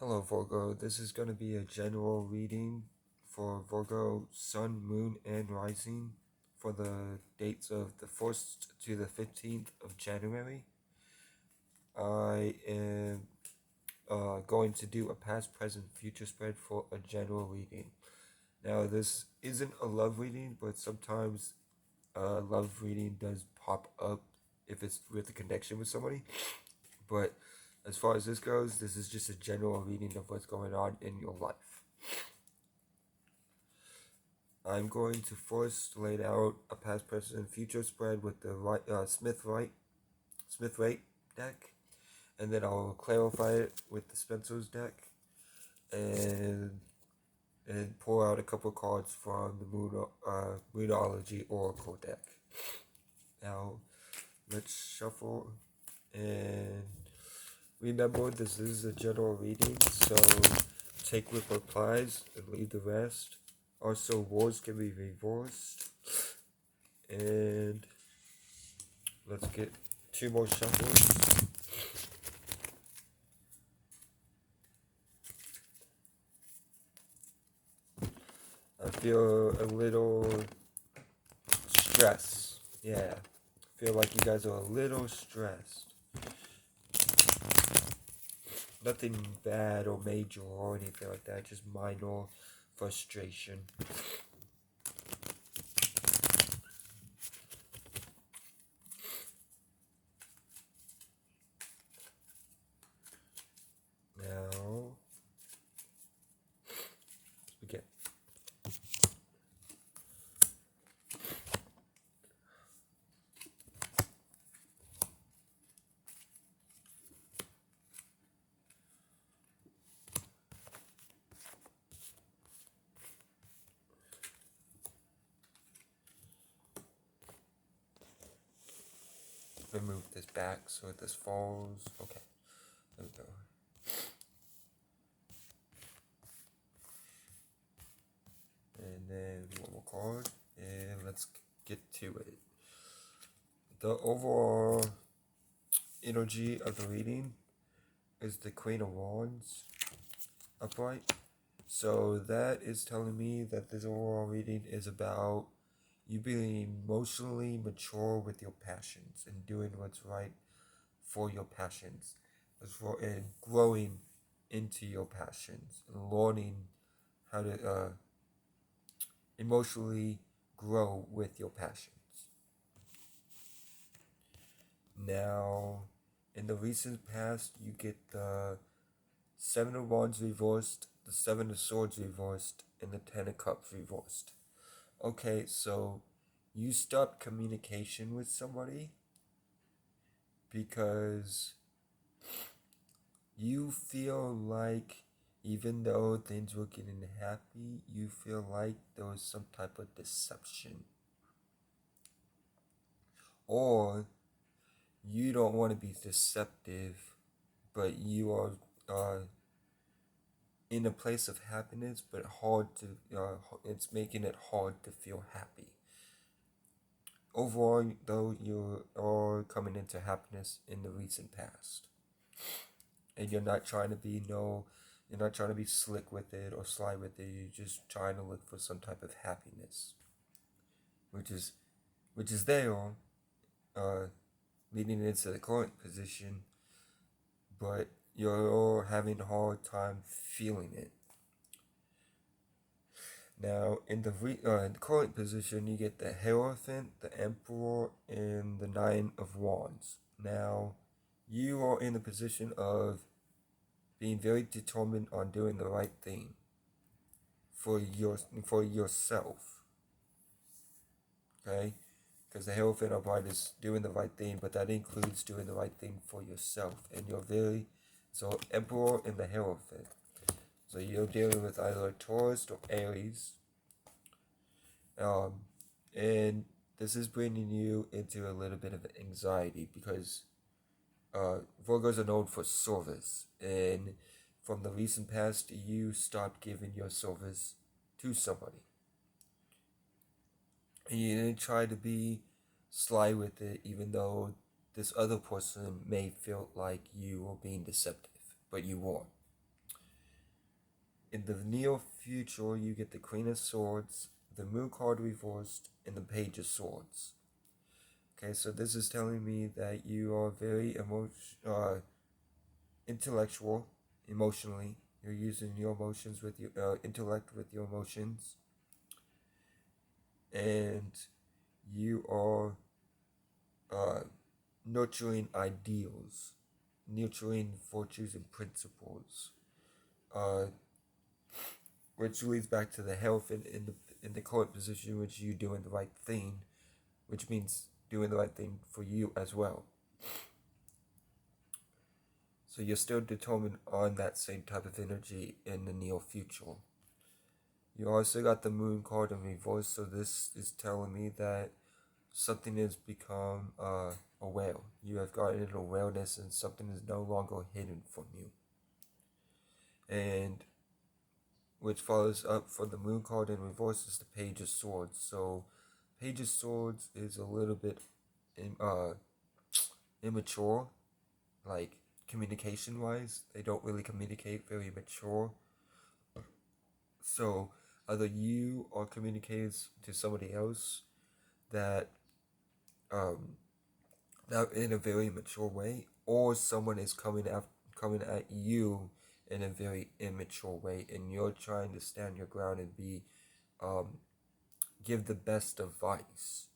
Hello, Virgo. This is going to be a general reading for Virgo Sun, Moon, and Rising for the dates of the 1st to the 15th of January. I am going to do a past, present, future spread for a general reading. Now, this isn't a love reading, but sometimes a love reading does pop up if it's with a connection with somebody. But as far as this goes, this is just a general reading of what's going on in your life. I'm going to first lay out a past, present, and future spread with the Smith-Wright deck, and then I'll clarify it with the Spencer's deck, and pull out a couple cards from the Moonology Oracle deck. Now, let's shuffle, and remember this is a general reading, so take what applies and leave the rest. Also, words can be reversed. And let's get two more shuffles. I feel a little stressed. Yeah. I feel like you guys are a little stressed. Nothing bad or major or anything like that. Just minor frustration. Now, begin. Remove this back so this falls. Okay, there we go. And then one more card, and let's get to it. The overall energy of the reading is the Queen of Wands upright. So that is telling me that this overall reading is about you being emotionally mature with your passions and doing what's right for your passions, and growing into your passions and learning how to emotionally grow with your passions. Now, in the recent past, you get the Seven of Wands reversed, the Seven of Swords reversed, and the Ten of Cups reversed. Okay, so you stop communication with somebody because you feel like even though things were getting happy, you feel like there was some type of deception. Or you don't want to be deceptive, but you are in a place of happiness, but it's making it hard to feel happy. Overall, though, you are coming into happiness in the recent past, and you're not trying to be slick with it or sly with it. You're just trying to look for some type of happiness, which is there, leading into the current position, but you're having a hard time feeling it. Now, in the current position, you get the Hierophant, the Emperor, and the Nine of Wands. Now, you are in the position of being very determined on doing the right thing for yourself. Okay? Because the Hierophant upright is doing the right thing, but that includes doing the right thing for yourself. And so Emperor and the Hierophant. So you're dealing with either Taurus or Aries. And this is bringing you into a little bit of anxiety because Virgos are known for service. And from the recent past, you stopped giving your service to somebody. And you didn't try to be sly with it, even though this other person may feel like you were being deceptive, but you weren't. in the near future, you get the Queen of Swords, the Moon card reversed, and the Page of Swords. Okay, so this is telling me that you are very intellectual, emotionally. You're using your emotions with your intellect with your emotions, and you are nurturing ideals, nurturing virtues and principles, uh, which leads back to the health in the current position, which you doing the right thing, which means doing the right thing for you as well. So you're still determined on that same type of energy in the near future. You also got the Moon card in reverse, so this is telling me that something has become aware. You have gotten an awareness, and something is no longer hidden from you. And which follows up for the Moon card in reverse is the Page of Swords. So Page of Swords is a little bit immature, like communication wise. They don't really communicate very mature. So either you are communicating to somebody else that not in a very mature way, or someone is coming at you in a very immature way, and you're trying to stand your ground and be give the best advice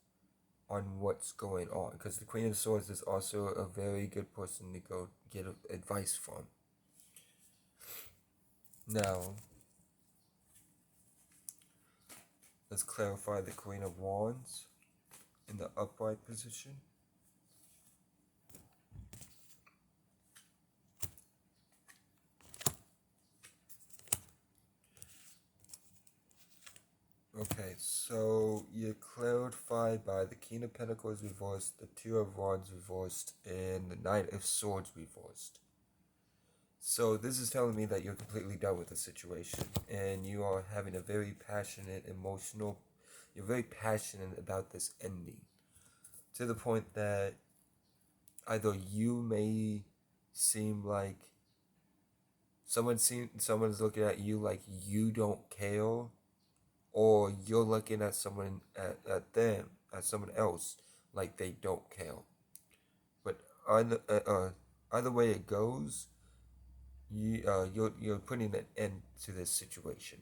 on what's going on, because the Queen of Swords is also a very good person to go get advice from. Now, let's clarify the Queen of Wands in the upright position. Okay, so you're clarified by the King of Pentacles reversed, the Two of Wands reversed, and the Knight of Swords reversed. So this is telling me that you're completely done with the situation, and you are having a very passionate, emotional, you're very passionate about this ending, to the point that either you may seem like someone's looking at you like you don't care, or you're looking at someone at someone else like they don't care. But either way it goes, you're putting an end to this situation.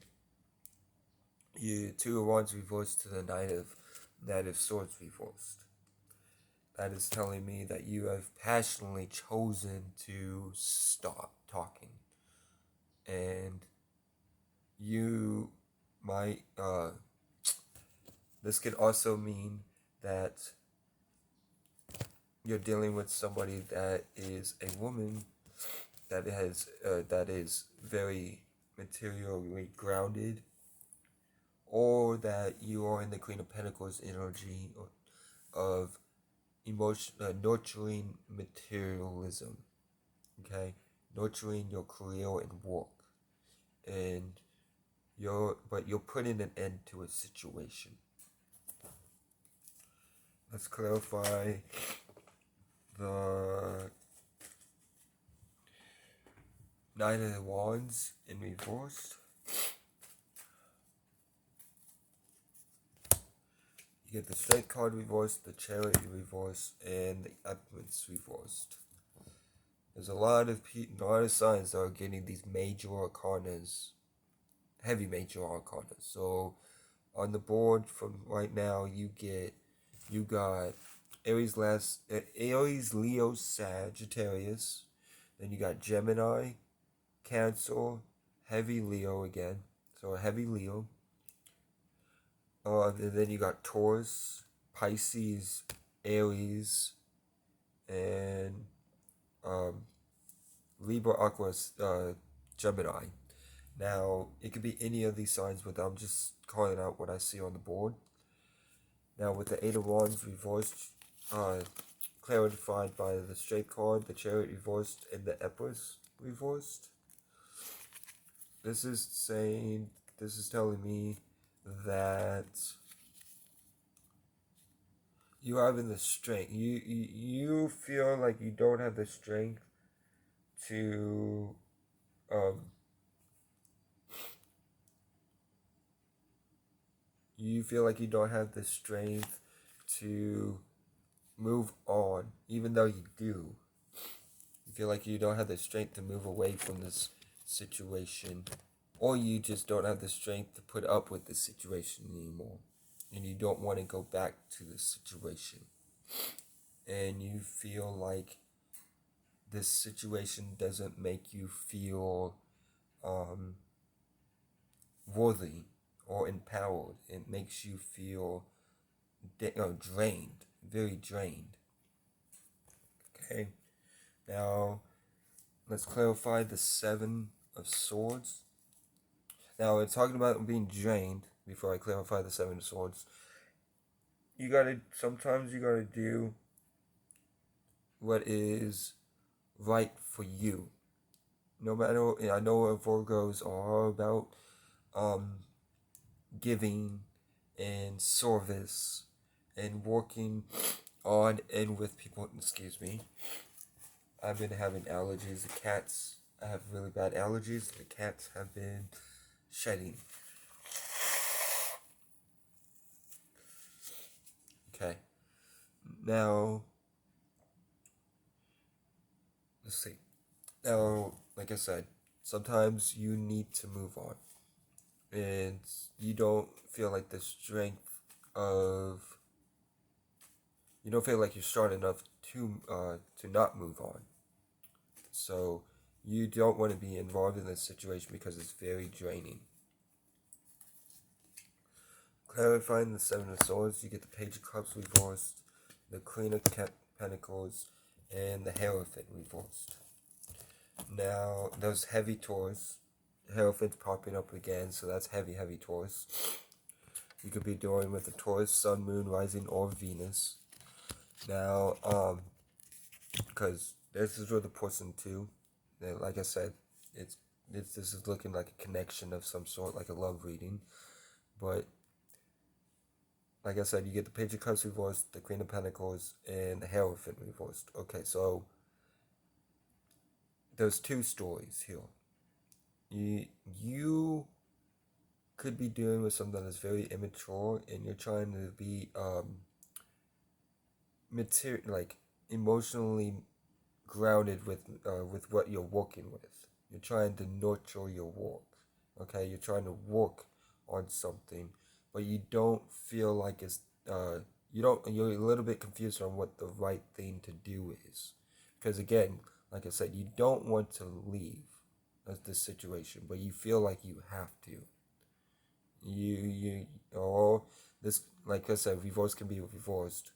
You Two of Wands reversed to the Knight of Swords reversed. That is telling me that you have passionately chosen to stop talking, and you might this could also mean that you're dealing with somebody that is a woman that is very materially grounded, or that you are in the Queen of Pentacles energy of nurturing materialism, okay, nurturing your career and work, and you're putting an end to a situation. Let's clarify the Knight of Wands in reverse. You get the Strength card reversed, the Chariot reversed, and the Empress reversed. There's a lot of signs that are getting these major arcanas, heavy major arcanas. So on the board from right now, you got Aries, Leo, Sagittarius. Then you got Gemini, Cancer, heavy Leo again. So a heavy Leo. And then you got Taurus, Pisces, Aries, and Libra, Aquarius, Gemini. Now, it could be any of these signs, but I'm just calling out what I see on the board. Now, with the Eight of Wands reversed, clarified by the Straight card, the Chariot reversed, and the Empress reversed. This is telling me that you having the strength. You feel like you don't have the strength to you feel like you don't have the strength to move on, even though you do. You feel like you don't have the strength to move away from this situation, or you just don't have the strength to put up with this situation anymore, and you don't want to go back to this situation, and you feel like this situation doesn't make you feel worthy or empowered. It makes you feel drained, very drained. Okay, now let's clarify the Seven of Swords. Now, we're talking about being drained. Before I clarify the Seven of Swords, sometimes you gotta do what is right for you. No matter, I know what Virgos are about, giving and service and working on and with people. Excuse me. I've been having allergies. The cats, I have really bad allergies. The cats have been shedding. Okay. Now, let's see. Now, like I said, sometimes you need to move on. And you don't feel like the strength of... You don't feel like you're strong enough to not move on. So, you don't want to be involved in this situation because it's very draining. Clarifying the Seven of Swords, you get the Page of Cups reversed, the Queen of Pentacles, and the Hierophant reversed. Now, those heavy Taurus, Hierophant's popping up again, so that's heavy Taurus. You could be dealing with the Taurus, Sun, Moon, Rising, or Venus. Now, because this is with the person too. Like I said, this is looking like a connection of some sort, like a love reading. But like I said, you get the Page of Cups reversed, the Queen of Pentacles, and the Hierophant reversed. Okay, so there's two stories here. You could be dealing with something that's very immature, and you're trying to be emotionally grounded with what you're working with. You're trying to nurture your work. Okay, you're trying to work on something, but you don't feel like it's you're a little bit confused on what the right thing to do is. Because again, like I said, you don't want to leave this situation, but you feel like you have to. This, like I said, reverse can be reversed.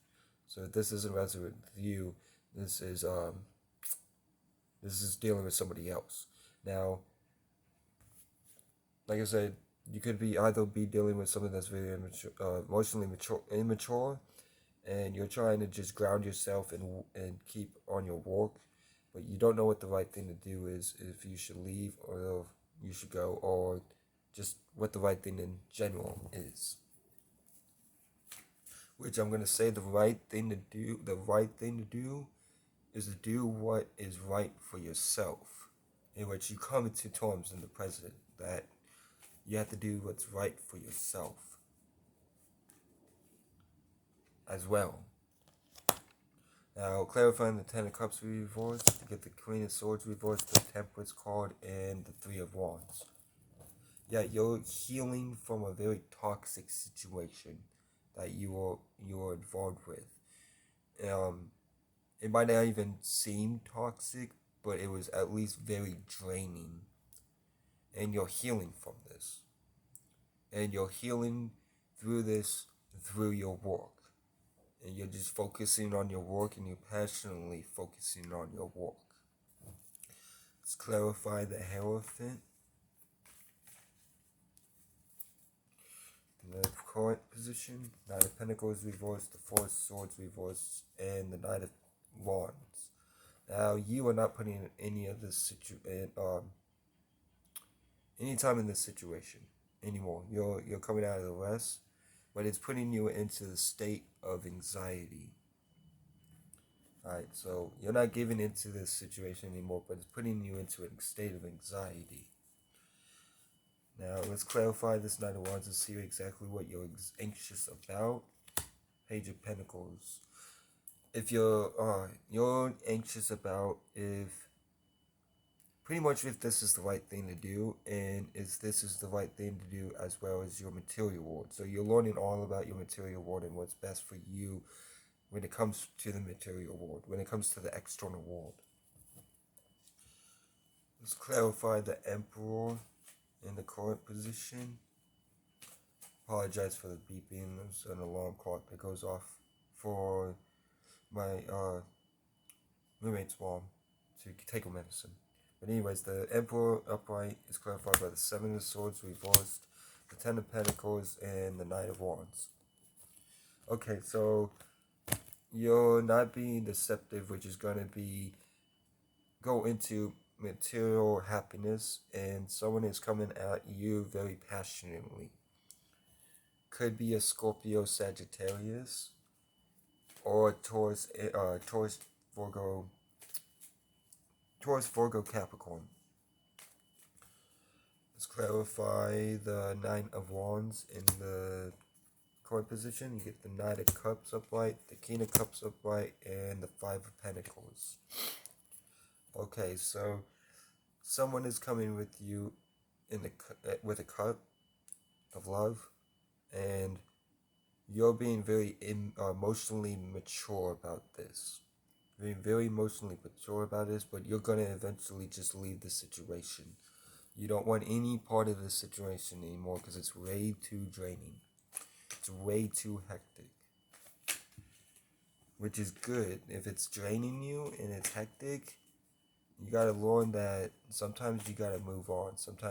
So if this isn't resonating with you, this is dealing with somebody else. Now, like I said, you could either be dealing with something that's very emotionally immature, and you're trying to just ground yourself and keep on your work, but you don't know what the right thing to do is, if you should leave or you should go, or just what the right thing in general is. Which I'm going to say the right thing to do is to do what is right for yourself, in which you come into terms in the present that you have to do what's right for yourself as well. Now, clarifying the Ten of Cups reversed, you get the Queen of Swords reversed, the Temperance card, and the Three of Wands. Yeah, you're healing from a very toxic situation that you are involved with. It might not even seem toxic, but it was at least very draining. And you're healing from this. And you're healing through this, through your work. And you're just focusing on your work, and you're passionately focusing on your work. Let's clarify the Hierophant. In the current position, Knight of Pentacles reversed, the Four of Swords reversed, and the Knight of Wands. Now, you are not putting in any of this any time in this situation anymore. You're coming out of the rest, but it's putting you into the state of anxiety. Alright, so you're not giving into this situation anymore, but it's putting you into a state of anxiety. Now let's clarify this Knight of Wands and see exactly what you're anxious about. Page of Pentacles. If you're anxious about if pretty much if this is the right thing to do, and if this is the right thing to do as well as your material world. So you're learning all about your material world and what's best for you when it comes to the material world, when it comes to the external world. Let's clarify the Emperor in the current position. Apologize for the beeping. There's an alarm clock that goes off for my roommate's mom to take a medicine. But anyways, the Emperor upright is clarified by the Seven of Swords reversed, the Ten of Pentacles, and the Knight of Wands. Okay, so you're not being deceptive, which is going to go into material happiness, and someone is coming at you very passionately. Could be a Scorpio, Sagittarius, or Taurus, Virgo, Capricorn. Let's clarify the Nine of Wands in the current position. You get the Knight of Cups upright, the King of Cups upright, and the Five of Pentacles. Okay, so someone is coming with you with a cup of love, and you're being very emotionally mature about this. Being very emotionally mature about this, but you're going to eventually just leave the situation. You don't want any part of this situation anymore because it's way too draining. It's way too hectic. Which is good. If it's draining you and it's hectic, you gotta learn that sometimes you gotta move on. Sometimes